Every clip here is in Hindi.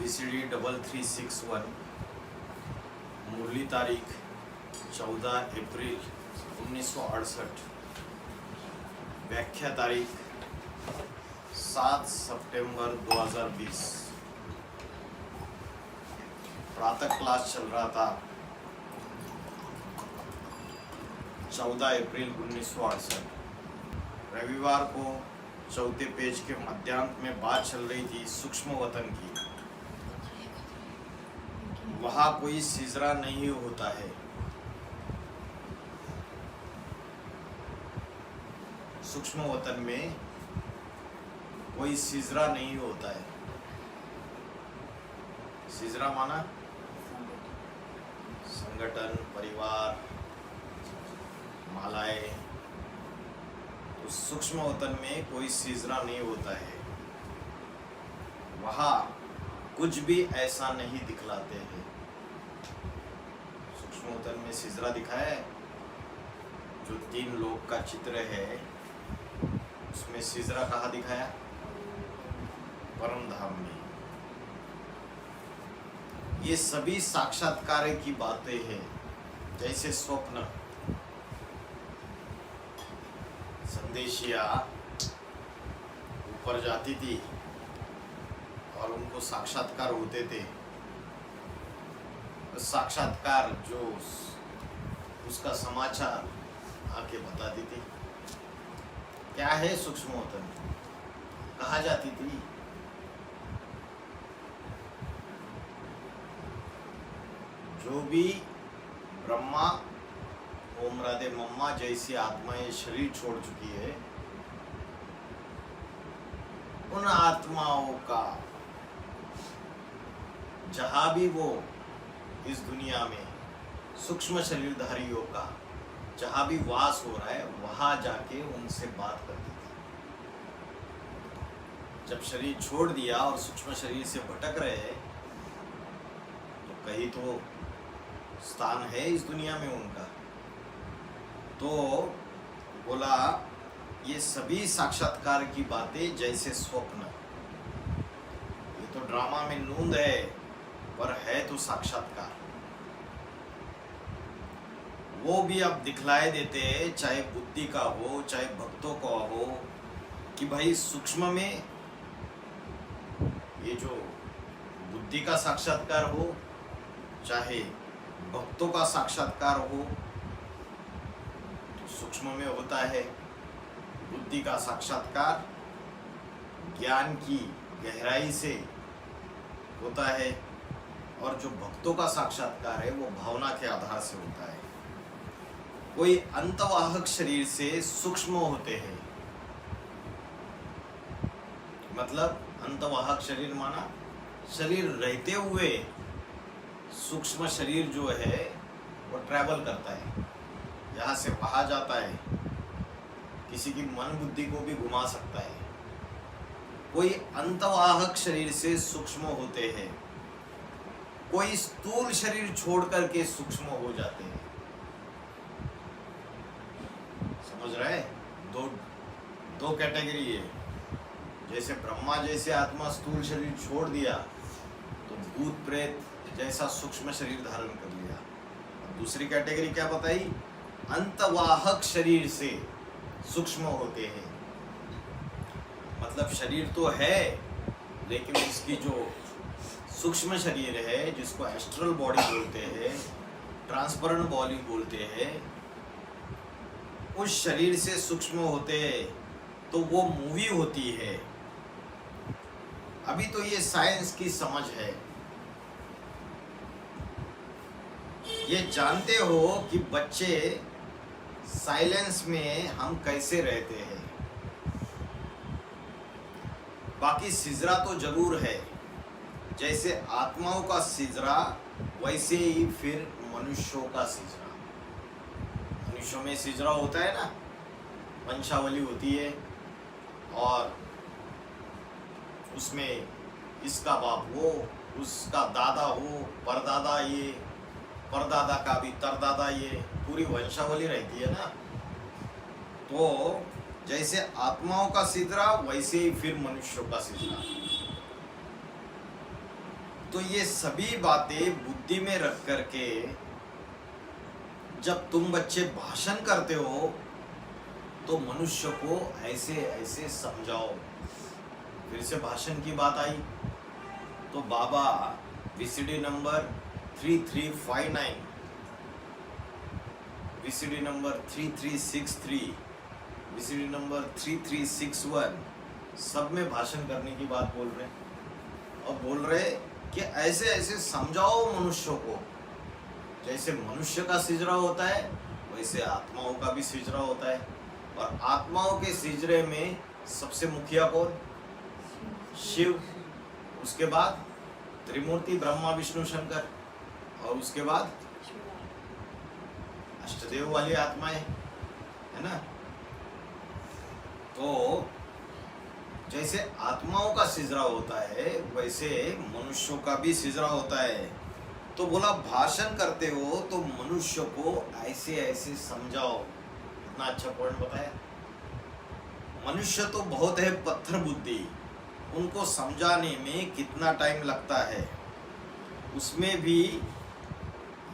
VCD 3361 मुरली तारीख 14 अप्रैल 1968, व्याख्या तारीख 7 सितंबर 2020। प्रातः क्लास चल रहा था 14 अप्रैल 1968। रविवार को चौथे पेज के मध्यांत में बात चल रही थी सूक्ष्म वतन की। वहां कोई सिजरा नहीं होता है। सूक्ष्म वतन में कोई सिजरा नहीं होता है। सिजरा माना संगठन, परिवार, मालाएं। तो सूक्ष्म वतन में कोई सिजरा नहीं होता है। वहां कुछ भी ऐसा नहीं दिखलाते हैं। सूक्ष्म वतन में सिजरा दिखाया है। जो 3 लोक का चित्र है उसमें सिजरा कहाँ दिखाया? परम धाम में। ये सभी साक्षात्कार की बातें हैं। जैसे स्वप्न, संदेशिया ऊपर जाती थी और उनको साक्षात्कार होते थे। साक्षात्कार जो उसका समाचार आके बताती थी। क्या है सूक्ष्म वतन? कहाँ जाती थी? जो भी ब्रह्मा, ओम राधे मम्मा जैसी आत्माएं शरीर छोड़ चुकी है, उन आत्माओं का जहां भी वो इस दुनिया में सूक्ष्म शरीरधारियों का जहां भी वास हो रहा है, वहां जाके उनसे बात करती थी। जब शरीर छोड़ दिया और सूक्ष्म शरीर से भटक रहे हैं, तो कहीं तो स्थान है इस दुनिया में उनका। तो बोला ये सभी साक्षात्कार की बातें जैसे स्वप्न। ये तो ड्रामा में नूंद है, पर है तो साक्षात्कार। वो भी अब दिखलाए देते, चाहे बुद्धि का हो चाहे भक्तों का हो, कि भाई सूक्ष्म में ये जो बुद्धि का साक्षात्कार हो चाहे भक्तों का साक्षात्कार हो, तो सूक्ष्म में होता है बुद्धि का साक्षात्कार, ज्ञान की गहराई से होता है, और जो भक्तों का साक्षात्कार है वो भावना के आधार से होता है। कोई अंतवाहक शरीर से सूक्ष्म होते हैं। मतलब अंतवाहक शरीर माना शरीर रहते हुए सूक्ष्म शरीर जो है वो ट्रैवल करता है, यहाँ से वहाँ जाता है, किसी की मन बुद्धि को भी घुमा सकता है। कोई अंतवाहक शरीर से सूक्ष्म होते हैं। कोई स्थूल शरीर छोड़ करके सूक्ष्म हो जाते हैं। समझ रहे? दो कैटेगरी है। जैसे ब्रह्मा जैसे आत्मा स्थूल शरीर छोड़ दिया तो भूत प्रेत जैसा सूक्ष्म शरीर धारण कर लिया। दूसरी कैटेगरी क्या बताई? अंतवाहक शरीर से सूक्ष्म होते हैं। मतलब शरीर तो है, लेकिन इसकी जो सूक्ष्म शरीर है, जिसको एस्ट्रल बॉडी बोलते हैं, ट्रांसपेरेंट बॉडी बोलते हैं, उस शरीर से सूक्ष्म होते हैं। तो वो मूवी होती है। अभी तो ये साइंस की समझ है। ये जानते हो कि बच्चे साइलेंस में हम कैसे रहते हैं। बाकी सिजरा तो जरूर है। जैसे आत्माओं का सिजरा, वैसे ही फिर मनुष्यों का सिजरा। मनुष्यों में सिजरा होता है ना, वंशावली होती है, और उसमें इसका बाप वो, उसका दादा वो, परदादा ये, परदादा का भी तरदादा ये, पूरी वंशावली रहती है ना। तो जैसे आत्माओं का सिजरा, वैसे ही फिर मनुष्यों का सिजरा। तो ये सभी बातें बुद्धि में रख करके जब तुम बच्चे भाषण करते हो तो मनुष्य को ऐसे ऐसे समझाओ। फिर से भाषण की बात आई तो बाबा VCD number 3359, VCD number 3363, VCD number 3361 सब में भाषण करने की बात बोल रहे हैं और बोल रहे कि ऐसे ऐसे समझाओ मनुष्य को। जैसे मनुष्य का सिजरा होता है वैसे आत्माओं का भी सिजरा होता है, और आत्माओं के सिजरे में सबसे मुखिया कौन? शिव। उसके बाद त्रिमूर्ति ब्रह्मा विष्णु शंकर, और उसके बाद अष्टदेव वाली आत्माएं, है ना। तो जैसे आत्माओं का सिजरा होता है वैसे मनुष्यों का भी सिजरा होता है। तो बोला भाषण करते हो तो मनुष्य को ऐसे ऐसे समझाओ। इतना अच्छा पॉइंट बताया। मनुष्य तो बहुत है पत्थर बुद्धि, उनको समझाने में कितना टाइम लगता है। उसमें भी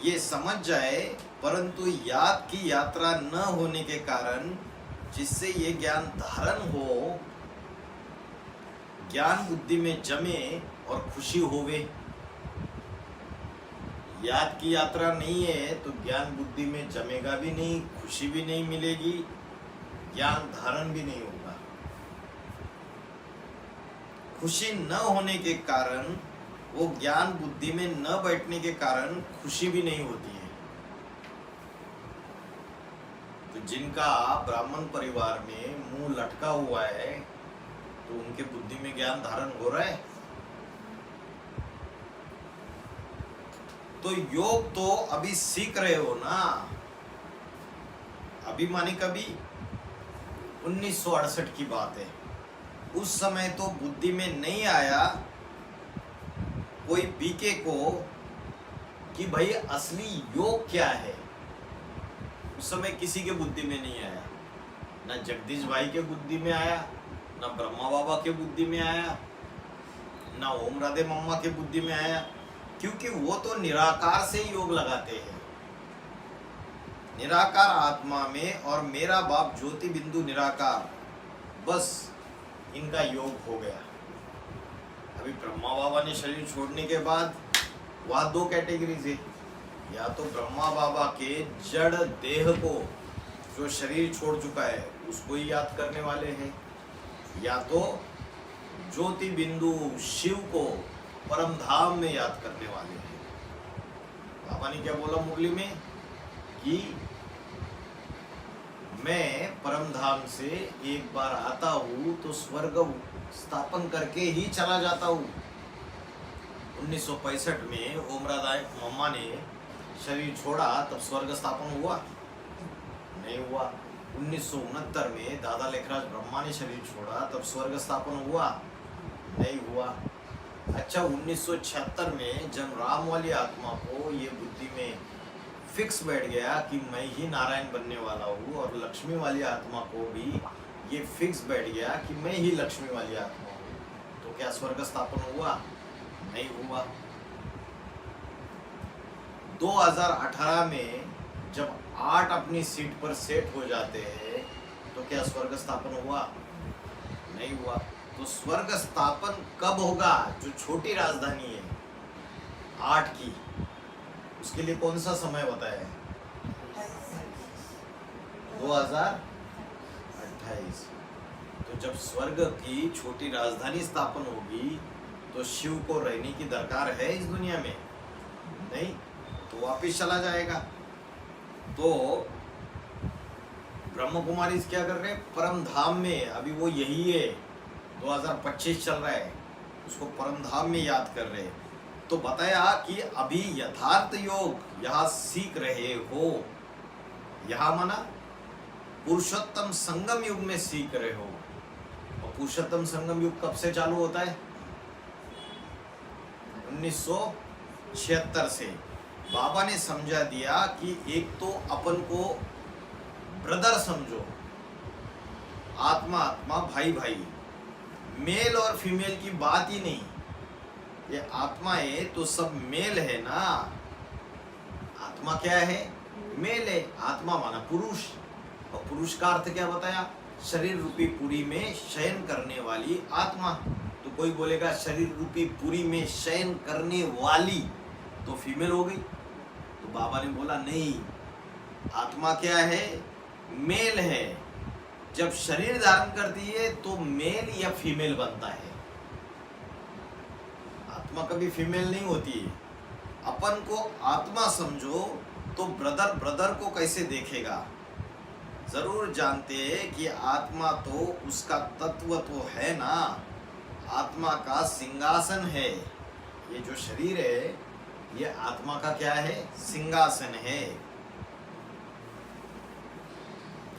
ये समझ जाए, परंतु याद की यात्रा न होने के कारण जिससे ये ज्ञान धारण हो, ज्ञान बुद्धि में जमे और खुशी होवे। याद की यात्रा नहीं है तो ज्ञान बुद्धि में जमेगा भी नहीं, खुशी भी नहीं मिलेगी, ज्ञान धारण भी नहीं होगा। खुशी न होने के कारण, वो ज्ञान बुद्धि में न बैठने के कारण खुशी भी नहीं होती है। तो जिनका ब्राह्मण परिवार में मुंह लटका हुआ है तो उनके बुद्धि में ज्ञान धारण हो रहा है। तो योग तो अभी सीख रहे हो ना। अभी माने कभी 1968 की बात है। उस समय तो बुद्धि में नहीं आया कोई बीके को कि भाई असली योग क्या है। उस समय किसी के बुद्धि में नहीं आया, ना जगदीश भाई के बुद्धि में आया, ना ब्रह्मा बाबा के बुद्धि में आया, ना ओम राधे मम्मा के बुद्धि में आया, क्योंकि वो तो निराकार से योग लगाते हैं। निराकार आत्मा में और मेरा बाप ज्योति बिंदु निराकार, बस इनका योग हो गया। अभी ब्रह्मा बाबा ने शरीर छोड़ने के बाद वहाँ दो कैटेगरीज है। या तो ब्रह्मा बाबा के जड़ देह को जो शरीर छोड़ चुका है उसको ही याद करने वाले हैं, या तो ज्योति बिंदु शिव को परम धाम में याद करने वाले हैं। बाबा ने क्या बोला मुरली में कि मैं परम धाम से एक बार आता हूँ तो स्वर्ग स्थापन करके ही चला जाता हूँ। 1965 में ओम राधा मम्मा ने शरीर छोड़ा तब स्वर्ग स्थापन हुआ? नहीं हुआ। 1969 में दादा लेखराज ब्रह्मा ने शरीर छोड़ा तब स्वर्ग स्थापन हुआ? नहीं हुआ। अच्छा, 1976 में जब राम वाली आत्मा को ये बुद्धि में फिक्स बैठ गया कि मैं ही नारायण बनने वाला हूँ, और लक्ष्मी वाली आत्मा को भी ये फिक्स बैठ गया कि मैं ही लक्ष्मी वाली आत्मा हूँ, तो क्या स्वर्ग स्थापन हुआ? नहीं हुआ। 2018 में जब 8 अपनी सीट पर सेट हो जाते हैं तो क्या स्वर्ग स्थापन हुआ? नहीं हुआ। तो स्वर्ग स्थापन कब होगा? जो छोटी राजधानी है 8 की, उसके लिए कौन सा समय बताया है? 2028। तो जब स्वर्ग की छोटी राजधानी स्थापन होगी तो शिव को रहने की दरकार है इस दुनिया में? नहीं, तो वापिस चला जाएगा। तो ब्रह्म कुमारी क्या कर रहे हैं? परम धाम में, अभी वो यही है, 2025 चल रहा है, उसको परम धाम में याद कर रहे हैं। तो बताया कि अभी यथार्थ योग यहाँ सीख रहे हो। यहाँ माना पुरुषोत्तम संगम युग में सीख रहे हो। और पुरुषोत्तम संगम युग कब से चालू होता है? 1976 से। बाबा ने समझा दिया कि एक तो अपन को ब्रदर समझो, आत्मा आत्मा, भाई भाई, मेल और फीमेल की बात ही नहीं। ये आत्मा है तो सब मेल है ना। आत्मा क्या है? मेल है। आत्मा माना पुरुष, और पुरुष का अर्थ क्या बताया? शरीर रूपी पुरी में शयन करने वाली आत्मा। तो कोई बोलेगा शरीर रूपी पुरी में शयन करने वाली, तो फीमेल हो गई। तो बाबा ने बोला नहीं, आत्मा क्या है? मेल है। जब शरीर धारण करती है तो मेल या फीमेल बनता है। आत्मा कभी फीमेल नहीं होती है। अपन को आत्मा समझो तो ब्रदर ब्रदर को कैसे देखेगा? जरूर जानते हैं कि आत्मा तो उसका तत्व तो है ना, आत्मा का सिंहासन है। ये जो शरीर है ये आत्मा का क्या है? सिंहासन है।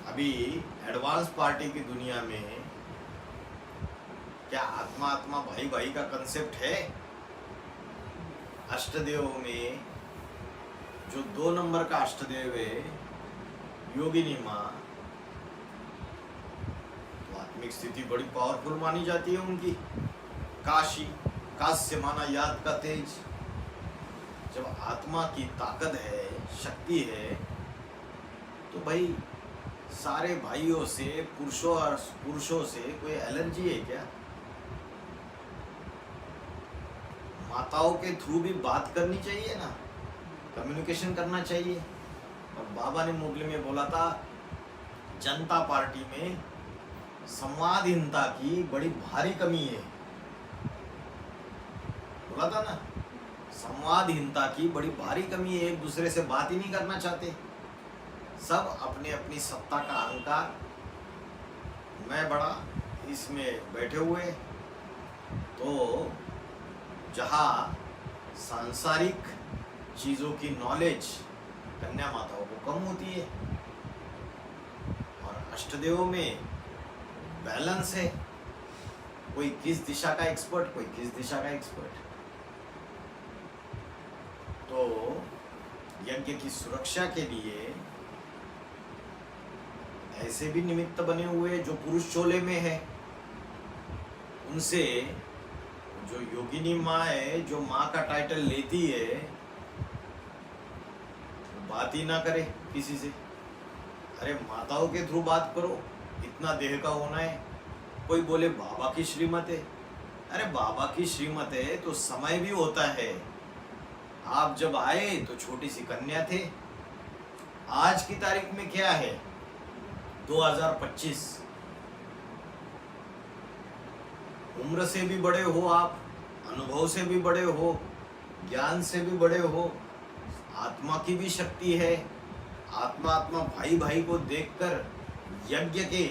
अभी एडवांस पार्टी की दुनिया में क्या आत्मा आत्मा भाई भाई का कंसेप्ट है? अष्टदेव में जो 2 नंबर का अष्टदेव है योगिनी माँ, तो आत्मिक स्थिति बड़ी पावरफुल मानी जाती है उनकी। काशी, कास्य माना याद का तेज। जब आत्मा की ताकत है, शक्ति है, तो भाई सारे भाइयों से, पुरुषों से कोई एलर्जी है क्या? माताओं के थ्रू भी बात करनी चाहिए ना, कम्युनिकेशन करना चाहिए। और बाबा ने मुगले में बोला था जनता पार्टी में संवादहीनता की बड़ी भारी कमी है। बोला था ना, संवादहीनता की बड़ी भारी कमी है। एक दूसरे से बात ही नहीं करना चाहते। सब अपने अपनी सत्ता का अहंकार, मैं बड़ा, इसमें बैठे हुए। तो जहाँ सांसारिक चीज़ों की नॉलेज कन्या माताओं को कम होती है, और अष्टदेवों में बैलेंस है। कोई किस दिशा का एक्सपर्ट, कोई किस दिशा का एक्सपर्ट। तो यज्ञ की सुरक्षा के लिए ऐसे भी निमित्त बने हुए जो पुरुष चोले में है। उनसे जो योगिनी माँ है, जो माँ का टाइटल लेती है, वो बात ही ना करे किसी से। अरे माताओं के थ्रू बात करो, इतना देह का होना है। कोई बोले बाबा की श्रीमत है। अरे बाबा की श्रीमत है तो समय भी होता है। आप जब आए तो छोटी सी कन्या थे। आज की तारीख में क्या है? 2025। उम्र से भी बड़े हो आप, अनुभव से भी बड़े हो, ज्ञान से भी बड़े हो। आत्मा की भी शक्ति है। आत्मा आत्मा भाई भाई को देखकर यज्ञ के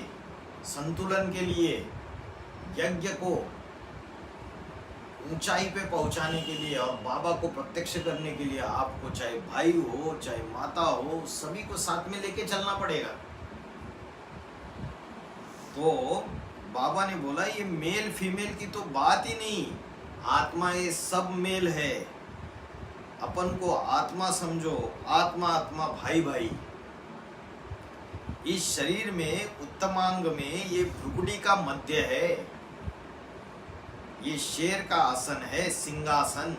संतुलन के लिए, यज्ञ को ऊंचाई पे पहुंचाने के लिए और बाबा को प्रत्यक्ष करने के लिए आपको चाहे भाई हो चाहे माता हो, सभी को साथ में लेके चलना पड़ेगा। तो बाबा ने बोला ये मेल फीमेल की तो बात ही नहीं, आत्मा ये सब मेल है। अपन को आत्मा समझो, आत्मा आत्मा भाई भाई। इस शरीर में उत्तमांग में ये भ्रुकुटी का मध्य है, ये शेर का आसन है, सिंहासन।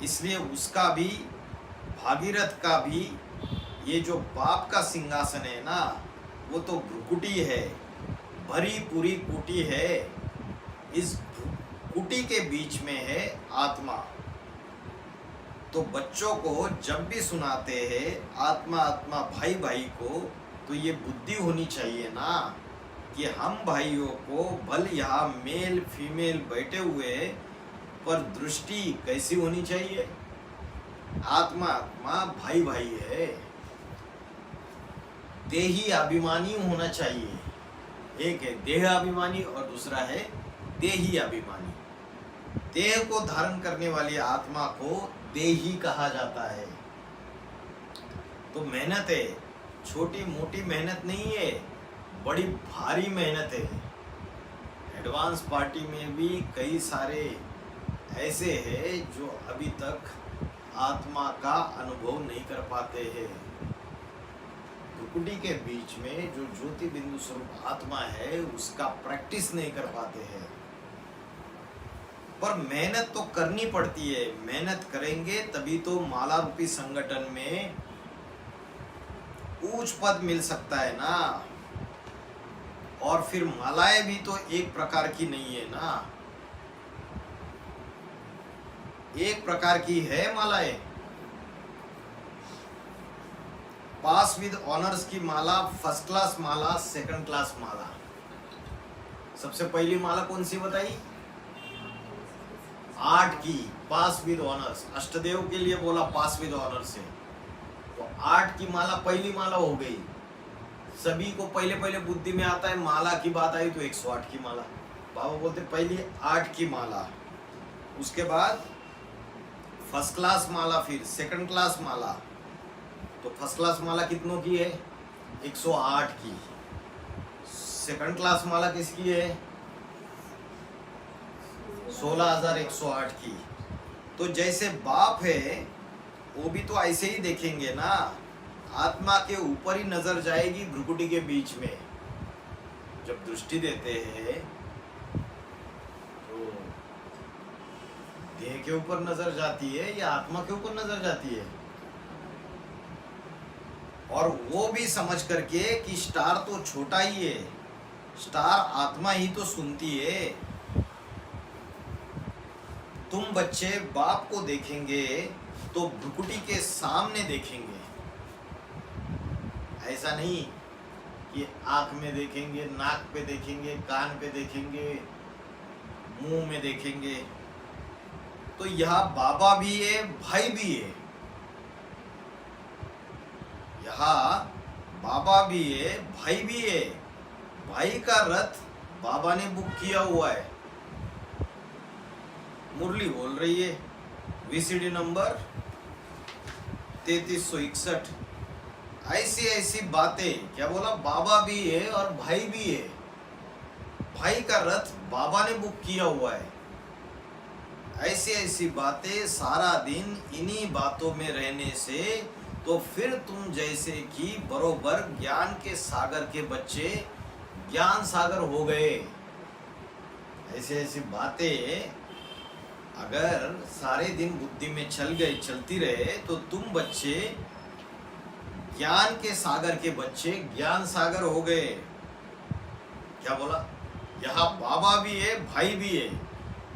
इसलिए उसका भी, भागीरथ का भी, ये जो बाप का सिंहासन है ना, वो तो भ्रुकुटी है, भरी पूरी कुटी है। इस कुटी के बीच में है आत्मा। तो बच्चों को जब भी सुनाते हैं आत्मा आत्मा भाई भाई को, तो ये बुद्धि होनी चाहिए ना कि हम भाइयों को भल यहाँ मेल फीमेल बैठे हुए, पर दृष्टि कैसी होनी चाहिए? आत्मा आत्मा भाई भाई है। देही अभिमानी होना चाहिए। एक है देह अभिमानी और दूसरा है देही अभिमानी। देह को धारण करने वाली आत्मा को देही कहा जाता है। तो मेहनत है, छोटी मोटी मेहनत नहीं है, बड़ी भारी मेहनत है। एडवांस पार्टी में भी कई सारे ऐसे हैं जो अभी तक आत्मा का अनुभव नहीं कर पाते हैं। भ्रुकुटी के बीच में जो ज्योति बिंदु स्वरूप आत्मा है उसका प्रैक्टिस नहीं कर पाते हैं। पर मेहनत तो करनी पड़ती है। मेहनत करेंगे तभी तो माला रूपी संगठन में उच्च पद मिल सकता है ना। और फिर मालाएं भी तो एक प्रकार की नहीं है ना, एक प्रकार की है मालाएं। पास विद ऑनर्स की माला, फर्स्ट क्लास माला, सेकंड क्लास माला। सबसे पहली माला कौन सी बताई? 8 की, पास विद ऑनर्स। अष्टदेव के लिए बोला पास विद ऑनर्स से, तो 8 की माला पहली माला हो गई। सभी को पहले पहले बुद्धि में आता है माला की बात आई तो 108 की माला। बाबा बोलते पहली 8 की माला, उसके बाद फर्स्ट क्लास माला, फिर सेकंड क्लास माला। तो फर्स्ट क्लास माला कितनों की है? 108 की। सेकंड क्लास माला किसकी है? 16,108 की। तो जैसे बाप है वो भी तो ऐसे ही देखेंगे ना, आत्मा के ऊपर ही नजर जाएगी भ्रुकुटी के बीच में। जब दृष्टि देते हैं तो देह के ऊपर नजर जाती है या आत्मा के ऊपर नजर जाती है? और वो भी समझ करके कि स्टार तो छोटा ही है, स्टार आत्मा ही तो सुनती है। तुम बच्चे बाप को देखेंगे तो भ्रुकुटी के सामने देखेंगे, ऐसा नहीं कि आंख में देखेंगे, नाक पे देखेंगे, कान पे देखेंगे, मुंह में देखेंगे। तो यहाँ बाबा भी है, भाई भी है। यहाँ बाबा भी है, भाई भी है। भाई का रथ बाबा ने बुक किया हुआ है। मुरली बोल रही है, वीसीडी नंबर 3361। ऐसी ऐसी बातें, क्या बोला? बाबा भी है और भाई भी है। भाई का रथ बाबा ने बुक किया हुआ है। ऐसी ऐसी बातें, सारा दिन इन्हीं बातों में रहने से तो फिर तुम जैसे कि बरोबर ज्ञान के सागर के बच्चे ज्ञान सागर हो गए। ऐसी ऐसी बातें अगर सारे दिन बुद्धि में चलती रहे तो तुम बच्चे ज्ञान के सागर के बच्चे ज्ञान सागर हो गए। क्या बोला? यहाँ बाबा भी है, भाई भी है।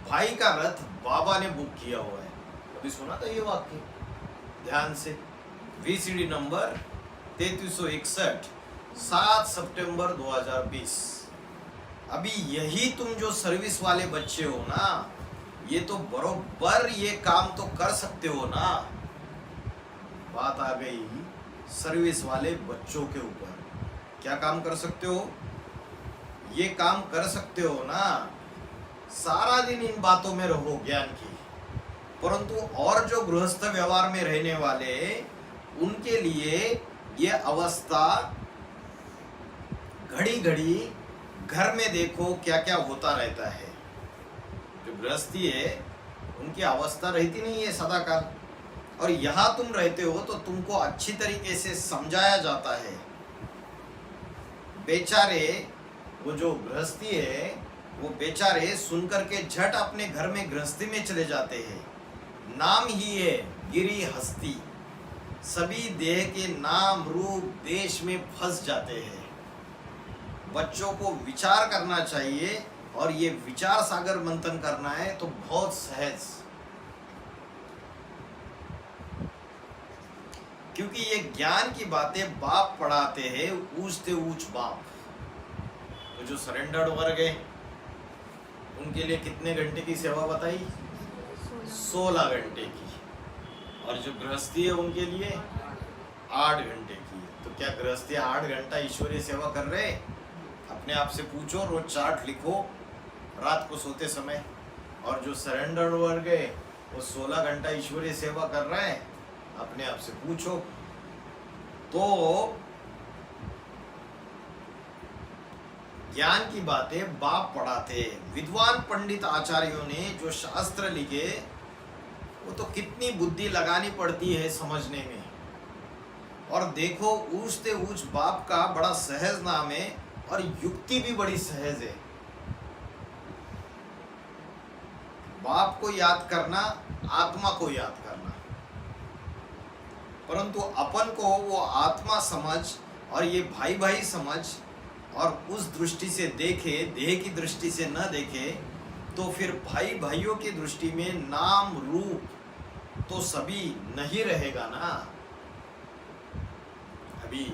भाई का रथ बाबा ने बुक किया हुआ है। कभी सुना था ये वाक्य? ध्यान से। वीसीडी नंबर 3361, 7 सितंबर 2020। अभी यही तुम जो सर्विस वाले बच्चे हो ना, ये तो बरोबर ये काम तो कर सकते हो ना। बात आ गई सर्विस वाले बच्चों के ऊपर। क्या काम कर सकते हो? ये काम कर सकते हो ना, सारा दिन इन बातों में रहो ज्ञान की। परंतु और जो गृहस्थ व्यवहार में रहने वाले, उनके लिए ये अवस्था घड़ी घड़ी घर में देखो क्या क्या होता रहता है। जो गृहस्थी है उनकी अवस्था रहती नहीं है सदा काल। और यहाँ तुम रहते हो तो तुमको अच्छी तरीके से समझाया जाता है। बेचारे वो जो गृहस्थी है, वो बेचारे सुनकर के झट अपने घर में गृहस्थी में चले जाते हैं। नाम ही है गिरी हस्ती। सभी देह के नाम रूप देश में फंस जाते हैं। बच्चों को विचार करना चाहिए, और ये विचार सागर मंथन करना है तो बहुत सहज, क्योंकि ये ज्ञान की बातें बाप पढ़ाते हैं, ऊंचते ऊंच बाप। तो जो सरेंडर्ड वर्ग है उनके लिए कितने घंटे की सेवा बताई? 16 घंटे की। और जो गृहस्थी है उनके लिए 8 घंटे की। तो क्या गृहस्थी 8 घंटा ईश्वरीय सेवा कर रहे? अपने आप से पूछो, रोज चार्ट लिखो रात को सोते समय। और जो सरेंडर वर्ग है वो 16 घंटा ईश्वरीय सेवा कर रहे हैं, अपने आप से पूछो। तो ज्ञान की बातें बाप पढ़ाते। विद्वान पंडित आचार्यों ने जो शास्त्र लिखे, वो तो कितनी बुद्धि लगानी पड़ती है समझने में। और देखो, ऊंचते ऊंच बाप का बड़ा सहज नाम है और युक्ति भी बड़ी सहज है। बाप को याद करना, आत्मा को याद करना, परंतु अपन को वो आत्मा समझ और ये भाई भाई समझ और उस दृष्टि से देखे, देह की दृष्टि से न देखे, तो फिर भाई भाइयों की दृष्टि में नाम रूप तो सभी नहीं रहेगा ना। अभी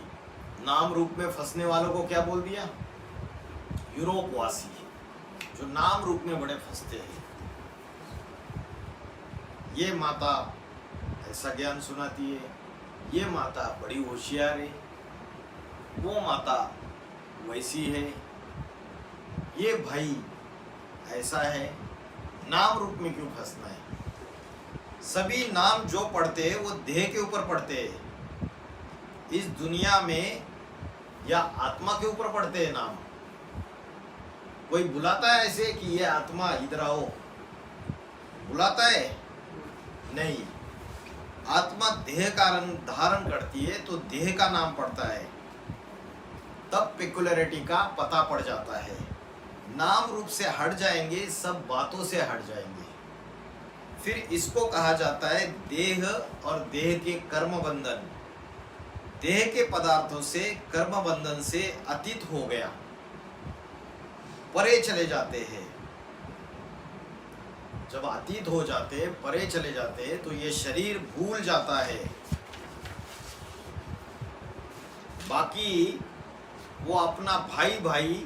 नाम रूप में फंसने वालों को क्या बोल दिया? यूरोप वासी, जो नाम रूप में बड़े फंसते हैं। ये माता ऐसा ज्ञान सुनाती है, ये माता बड़ी होशियार है, वो माता वैसी है, ये भाई ऐसा है। नाम रूप में क्यों फंसना है? सभी नाम जो पढ़ते हैं वो देह के ऊपर पढ़ते हैं, इस दुनिया में या आत्मा के ऊपर पढ़ते हैं नाम। कोई बुलाता है ऐसे कि ये आत्मा इधर आओ, बुलाता है? नहीं। आत्मा देह का धारण करती है तो देह का नाम पड़ता है, तब पेकुलरिटी का पता पड़ जाता है। नाम रूप से हट जाएंगे, सब बातों से हट जाएंगे, फिर इसको कहा जाता है देह और देह के कर्म बंधन। देह के पदार्थों से, कर्म बंधन से अतीत हो गया, परे चले जाते हैं। जब अतीत हो जाते, परे चले जाते, तो ये शरीर भूल जाता है। बाकी वो अपना भाई भाई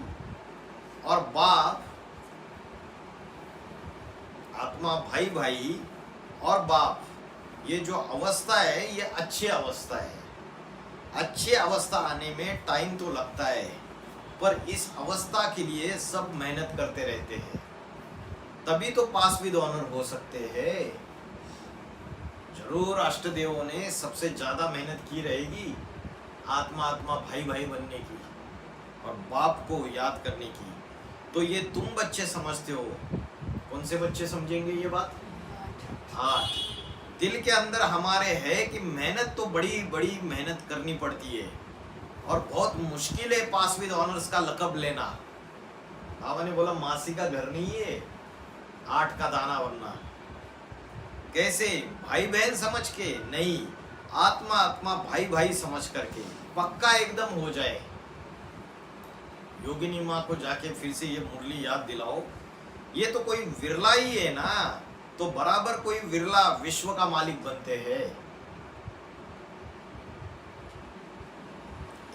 और बाप, आत्मा भाई भाई और बाप, ये जो अवस्था है ये अच्छी अवस्था है। अच्छी अवस्था आने में टाइम तो लगता है, पर इस अवस्था के लिए सब मेहनत करते रहते हैं, तभी तो पास विद ऑनर हो सकते हैं। जरूर अष्टदेवों ने सबसे ज्यादा मेहनत की रहेगी आत्मा आत्मा भाई भाई बनने की और बाप को याद करने की। तो ये तुम बच्चे समझते हो, कौन से बच्चे समझेंगे ये बात? 8। दिल के अंदर हमारे है कि मेहनत तो बड़ी बड़ी मेहनत करनी पड़ती है और बहुत मुश्किल है पास विद ऑनर्स का लकब लेना। बाबा ने बोला मासी का घर नहीं है 8 का दाना बनना। कैसे? भाई बहन समझ के नहीं, आत्मा आत्मा भाई भाई समझ करके पक्का एकदम हो जाए। योगिनी माँ को जाके फिर से ये मुरली याद दिलाओ। ये तो कोई विरला ही है ना, तो बराबर कोई विरला विश्व का मालिक बनते हैं।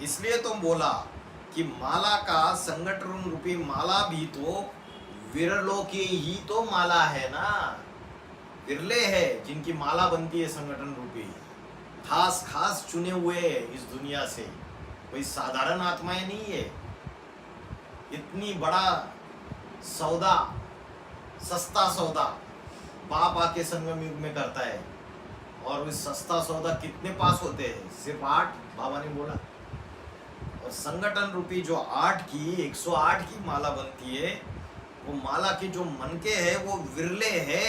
इसलिए तो बोला कि माला का संगठन रूपी माला भी तो विरलों की ही तो माला है ना। विरले है जिनकी माला बनती है संगठन रूपी, खास खास चुने हुए इस दुनिया से, कोई साधारण आत्माएं नहीं है। इतनी बड़ा सौदा, सस्ता सौदा बाप आके संगम युग में करता है, और उस सस्ता सौदा कितने पास होते हैं? सिर्फ 8, बाबा ने बोला। और संगठन रूपी जो 8 की 108 की माला बनती है, वो माला की जो मनके है वो विरले है।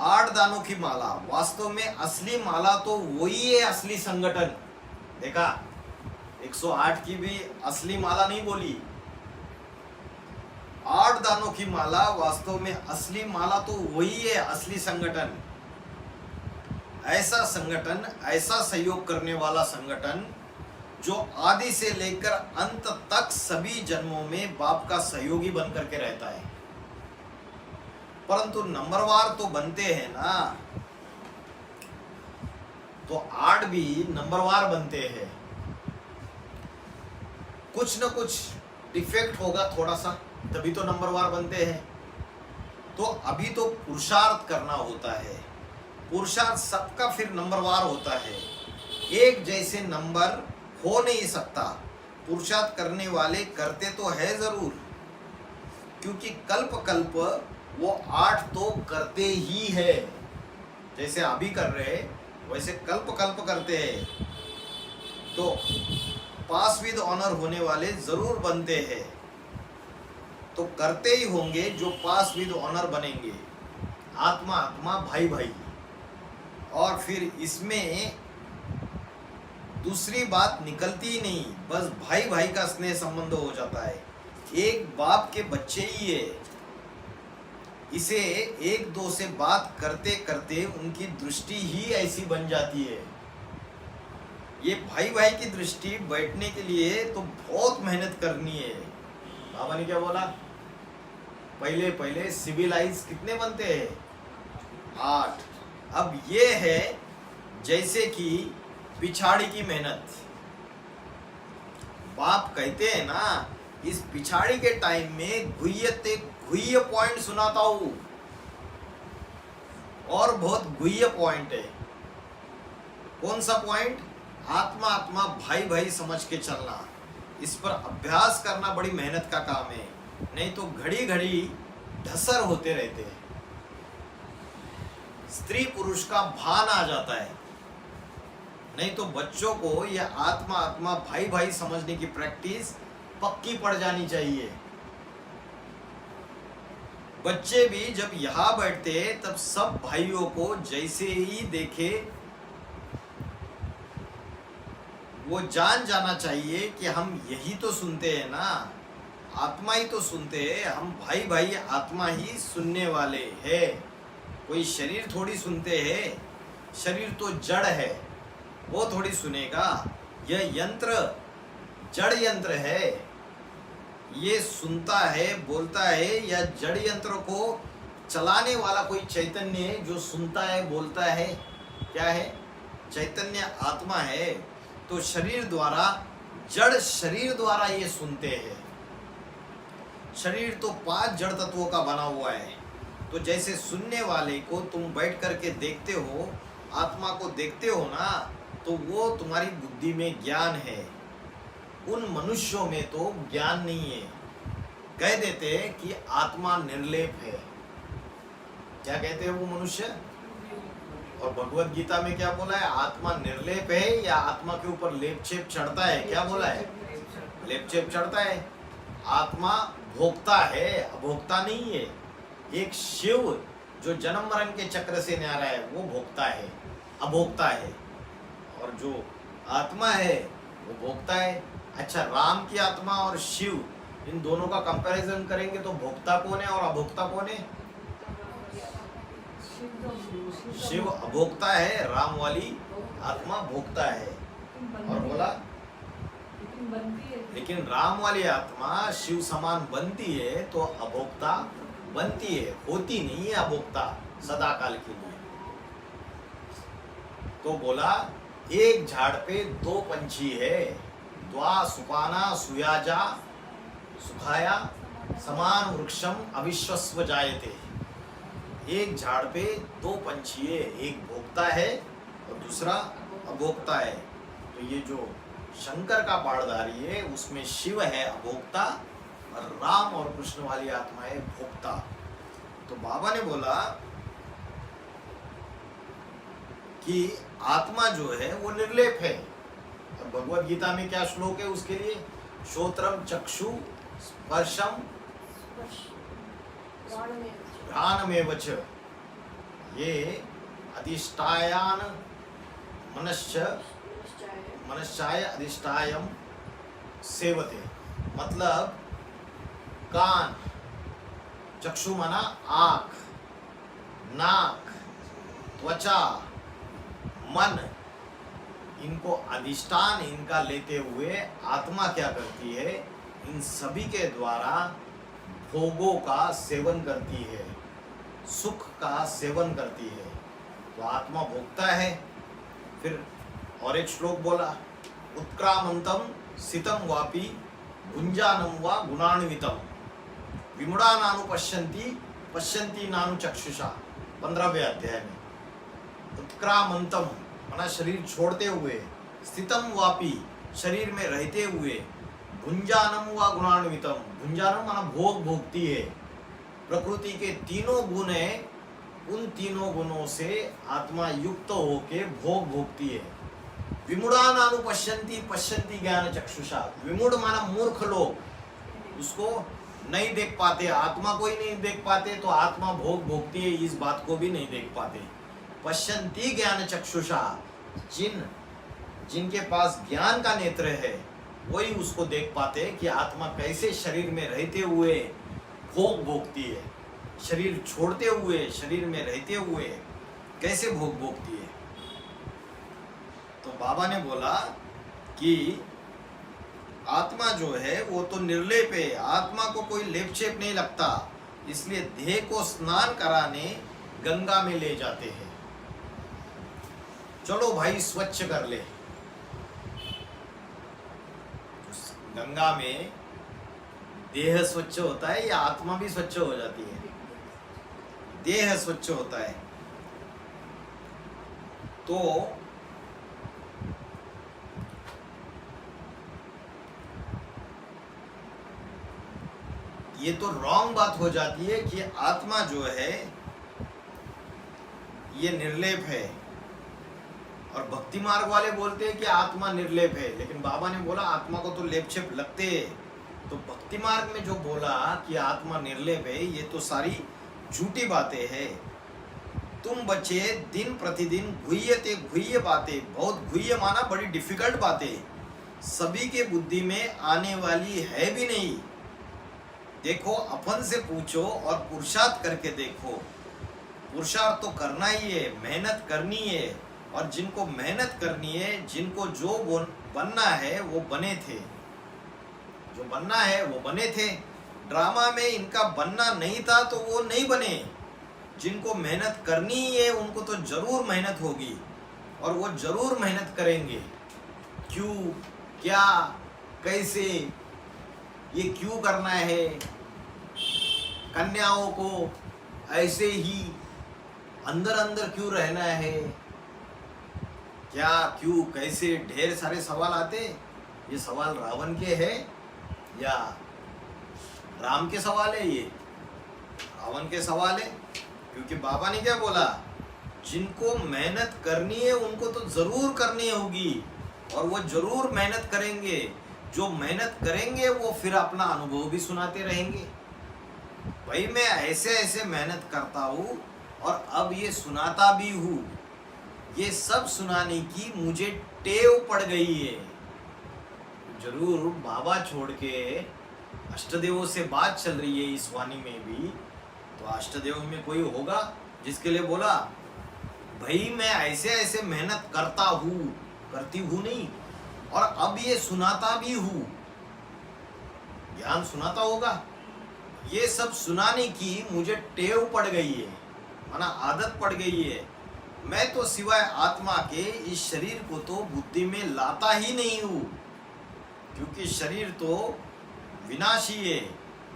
8 दानों की माला, वास्तव में असली माला तो वही है, असली संगठन। देखा, 108 की भी असली माला नहीं बोली, 8 दानों की माला वास्तव में असली माला तो वही है, असली संगठन। ऐसा संगठन, ऐसा सहयोग करने वाला संगठन जो आदि से लेकर अंत तक सभी जन्मों में बाप का सहयोगी बन करके रहता है। परंतु नंबरवार तो बनते हैं ना, तो 8 भी नंबरवार बनते हैं। कुछ न कुछ डिफेक्ट होगा थोड़ा सा, तभी तो नंबरवार बनते हैं। तो अभी तो पुरुषार्थ करना होता है, पुरुषार्थ सबका फिर नंबरवार होता है। एक जैसे नंबर हो नहीं सकता। पुरुषार्थ करने वाले करते तो है जरूर, क्योंकि कल्प कल्प वो 8 तो करते ही है। जैसे अभी कर रहे वैसे कल्प कल्प करते हैं, तो पास विद ऑनर होने वाले जरूर बनते हैं। तो करते ही होंगे जो पास विद ऑनर बनेंगे, आत्मा आत्मा भाई भाई। और फिर इसमें दूसरी बात निकलती ही नहीं, बस भाई भाई का स्नेह संबंध हो जाता है। एक बाप के बच्चे ही है, इसे एक दो से बात करते करते उनकी दृष्टि ही ऐसी बन जाती है। ये भाई भाई की दृष्टि बैठने के लिए तो बहुत मेहनत करनी है। बाबा ने क्या बोला, पहले पहले सिविलाइज कितने बनते हैं, 8। अब ये है जैसे कि पिछाड़ी की मेहनत। बाप कहते हैं ना, इस पिछाड़ी के टाइम में गुह्य पॉइंट सुनाता हूं, और बहुत गुह्य पॉइंट है। कौन सा पॉइंट? आत्मा आत्मा भाई भाई समझ के चलना। इस पर अभ्यास करना बड़ी मेहनत का काम है, नहीं तो घड़ी घड़ी ढसर होते रहते हैं। स्त्री पुरुष का भान आ जाता है। नहीं तो बच्चों को यह आत्मा आत्मा भाई भाई समझने की प्रैक्टिस पक्की पड़ जानी चाहिए। बच्चे भी जब यहां बैठते तब सब भाइयों को जैसे ही देखे वो जान जाना चाहिए कि हम यही तो सुनते हैं ना, आत्मा ही तो सुनते हैं, हम भाई भाई आत्मा ही सुनने वाले हैं। कोई शरीर थोड़ी सुनते हैं, शरीर तो जड़ है, वो थोड़ी सुनेगा। यह यंत्र जड़ यंत्र है, ये सुनता है बोलता है। या जड़ यंत्र को चलाने वाला कोई चैतन्य है जो सुनता है बोलता है। क्या है? चैतन्य आत्मा है। तो शरीर द्वारा, जड़ शरीर द्वारा ये सुनते हैं। शरीर तो 5 जड़ तत्वों का बना हुआ है। तो जैसे सुनने वाले को तुम बैठ करके देखते हो, आत्मा को देखते हो ना, तो वो तुम्हारी बुद्धि में ज्ञान है। उन मनुष्यों में तो ज्ञान नहीं है। कह देते हैं कि आत्मा निर्लेप है। क्या कहते हैं वो मनुष्य? और भगवत गीता में क्या बोला है? आत्मा निर्लेप है या आत्मा के ऊपर लेप छेप चढ़ता है? क्या बोला है? लेप छेप चढ़ता है। आत्मा भोक्ता है, अभोक्ता नहीं है। एक शिव जो जन्म मरण के चक्र से न्यारा है वो भोक्ता है, अभोक्ता है। और जो आत्मा है वो भोक्ता है। अच्छा, राम की आत्मा और शिव, इन दोनों का कंपैरिजन करेंगे तो भोक्ता कौन है और अभोक्ता कौन है? शिव अभोक्ता है, राम वाली आत्मा भोक्ता है। और बोला लेकिन राम वाली आत्मा शिव समान बनती है तो अभोक्ता बनती है, होती नहीं है अभोक्ता सदा काल के लिए। तो बोला एक झाड़ पे 2 पंछी है, द्वा सुपाना सुयाजा सुखाया समान वृक्षम अविश्वस्व जायते। एक झाड़ पे 2 पंछी है, एक भोक्ता है और दूसरा अभोक्ता है। तो ये जो शंकर का पाड़धारी है उसमें शिव है अभोक्ता और राम और कृष्ण वाली आत्मा है भोक्ता। तो बाबा ने बोला कि आत्मा जो है वो निर्लेप है। और भगवत गीता में क्या श्लोक है उसके लिए? श्रोत्रम चक्षु स्पर्शम घ्राणमेव च ये अधिष्ठायान मनश्चाय अधिष्ठायम सेवते। मतलब कान, चक्षु माना आँख, नाक, त्वचा, मन, इनको अधिष्ठान इनका लेते हुए आत्मा क्या करती है? इन सभी के द्वारा भोगों का सेवन करती है, सुख का सेवन करती है। तो आत्मा भोगता है। फिर और एक श्लोक बोला, उत्क्रामंतम सितम वापि भुंजानम वा गुणान्वितम विमुड़ा नानु पश्यन्ति नानु चक्षुषा। 15वें अध्याय में उत्क्रामंतम माना शरीर छोड़ते हुए, स्थितम वापि शरीर में रहते हुए, भुंजानम वा गुणान्वितम, भुंजानम माना भोग भोगती है। प्रकृति के 3 गुण है, उन 3 गुणों से आत्मा युक्त होके भोग भोगती है। विमुड़ा नानु पश्यन्ति ज्ञान चक्षुषा। विमुड़ माना मूर्ख लोग, उसको नहीं देख पाते, आत्मा को ही नहीं देख पाते, तो आत्मा भोग भोगती है इस बात को भी नहीं देख पाते। पश्यन्ति ज्ञान चक्षुषा, जिनके पास ज्ञान का नेत्र है वही उसको देख पाते कि आत्मा कैसे शरीर में रहते हुए भोग भोगती है। शरीर छोड़ते हुए, शरीर में रहते हुए कैसे भोग भोगती है। तो बाबा ने बोला कि आत्मा जो है वो तो निर्लेप है, आत्मा को कोई लेप चेप नहीं लगता, इसलिए देह को स्नान कराने गंगा में ले जाते हैं। चलो भाई स्वच्छ कर ले। गंगा में देह स्वच्छ होता है या आत्मा भी स्वच्छ हो जाती है? देह स्वच्छ होता है। तो ये तो रॉन्ग बात हो जाती है कि आत्मा जो है ये निर्लेप है, और भक्ति मार्ग वाले बोलते हैं कि आत्मा निर्लेप है, लेकिन बाबा ने बोला आत्मा को तो लेप छेप लगते हैं। तो भक्ति मार्ग में जो बोला कि आत्मा निर्लेप है, ये तो सारी झूठी बातें हैं। तुम बच्चे दिन प्रतिदिन गुह्य बातें, बहुत गुह्य माना बड़ी डिफिकल्ट बातें, सभी के बुद्धि में आने वाली है भी नहीं। देखो अपन से पूछो और पुरुषार्थ करके देखो। पुरुषार्थ तो करना ही है, मेहनत करनी है, और जिनको मेहनत करनी है, जिनको जो बनना है वो बने थे, जो बनना है वो बने थे। ड्रामा में इनका बनना नहीं था तो वो नहीं बने। जिनको मेहनत करनी ही है उनको तो जरूर मेहनत होगी, और वो जरूर मेहनत करेंगे। क्यों, क्या, कैसे, ये क्यों करना है? कन्याओं को ऐसे ही अंदर अंदर क्यों रहना है? क्या, क्यों, कैसे, ढेर सारे सवाल आते। ये सवाल रावण के है या राम के सवाल है? ये रावण के सवाल है, क्योंकि बाबा ने क्या बोला, जिनको मेहनत करनी है उनको तो जरूर करनी होगी, और वो जरूर मेहनत करेंगे। जो मेहनत करेंगे वो फिर अपना अनुभव भी सुनाते रहेंगे। भाई मैं ऐसे ऐसे मेहनत करता हूँ और अब ये सुनाता भी हूँ। ये सब सुनाने की मुझे टेव पड़ गई है। जरूर बाबा छोड़ के अष्टदेवों से बात चल रही है इस वाणी में भी, तो अष्टदेव में कोई होगा जिसके लिए बोला भाई मैं ऐसे ऐसे मेहनत करता हूँ, करती हूँ नहीं, और अब ये सुनाता भी हूँ। ज्ञान सुनाता होगा। ये सब सुनाने की मुझे टेव पड़ गई है, माना आदत पड़ गई है। मैं तो सिवाय आत्मा के इस शरीर को तो बुद्धि में लाता ही नहीं हूँ, क्योंकि शरीर तो विनाशी है।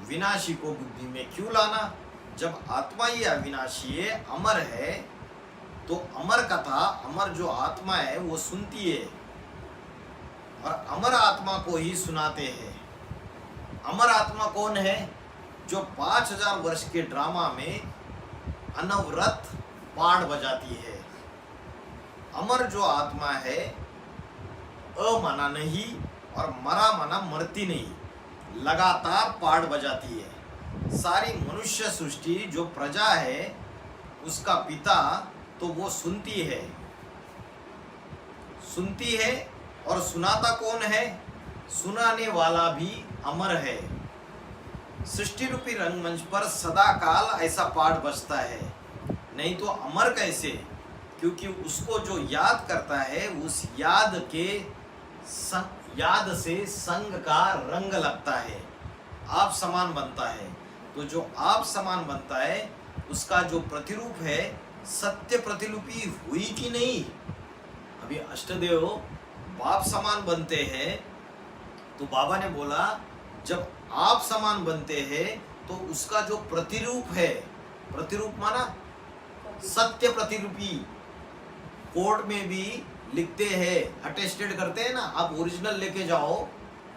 विनाशी को बुद्धि में क्यों लाना? जब आत्मा ही अविनाशी है, अमर है, तो अमर कथा, अमर जो आत्मा है वो सुनती है, और अमर आत्मा को ही सुनाते हैं। अमर आत्मा कौन है? जो 5000 वर्ष के ड्रामा में अनवरत पाड़ बजाती है। अमर जो आत्मा है, अमाना नहीं और मरा माना मरती नहीं, लगातार पाड़ बजाती है। सारी मनुष्य सृष्टि जो प्रजा है उसका पिता तो वो सुनती है, सुनती है, और सुनाता कौन है? सुनाने वाला भी अमर है। सृष्टि रूपी रंगमंच पर सदा काल ऐसा पाठ बजता है, नहीं तो अमर कैसे? क्योंकि उसको जो याद करता है उस याद के याद से संग का रंग लगता है, आप समान बनता है। तो जो आप समान बनता है उसका जो प्रतिरूप है, सत्य प्रतिलिपि हुई कि नहीं? अभी अष्टदेव बाप समान बनते हैं, तो बाबा ने बोला जब आप समान बनते हैं तो उसका जो प्रतिरूप है, प्रतिरूप माना सत्य प्रतिरूपी। कोर्ट में भी लिखते हैं, अटेस्टेड करते हैं ना, आप ओरिजिनल लेके जाओ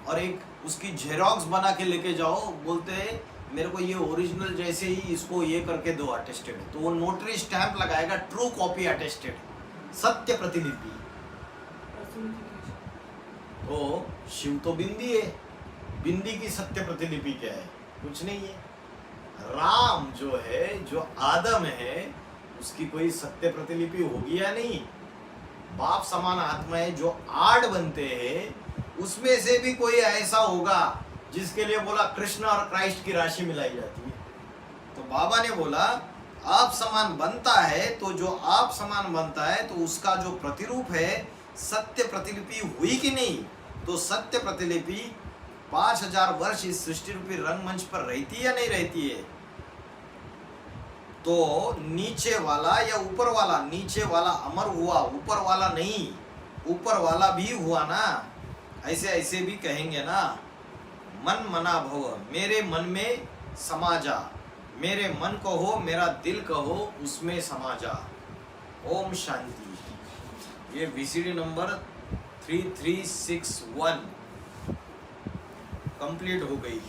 और एक उसकी जेरोक्स बना के लेके जाओ, बोलते हैं मेरे को ये ओरिजिनल जैसे ही इसको ये करके दो अटेस्टेड, तो वो नोटरी स्टैंप लगाएगा, ट्रू कॉपी अटेस्टेड, सत्य प्रतिलिपि। तो शिव तो बिंदी है, बिंदी की सत्य प्रतिलिपि क्या है? कुछ नहीं है। राम जो है, जो आदम है, उसकी कोई सत्य प्रतिलिपि होगी या नहीं? बाप समान आत्माएं जो आड़ बनते हैं उसमें से भी कोई ऐसा होगा जिसके लिए बोला कृष्ण और क्राइस्ट की राशि मिलाई जाती है। तो तो बाबा ने बोला आप समान बनता है, तो जो आप समान बनता है तो उसका जो प्रतिरूप है सत्य प्रतिलिपि हुई कि नहीं? तो सत्य प्रतिलिपि 5000 वर्ष इस सृष्टि रूपी रंगमंच पर रहती है या नहीं रहती है? तो नीचे वाला या ऊपर वाला? नीचे वाला अमर हुआ, ऊपर वाला नहीं। ऊपर वाला भी हुआ ना। ऐसे ऐसे भी कहेंगे ना, मन मना भव, मेरे मन में समा जा, मेरे मन कहो, मेरा दिल कहो, उसमें समा जा। ओम शांति। ये VCD नंबर 3361 कंप्लीट हो गई।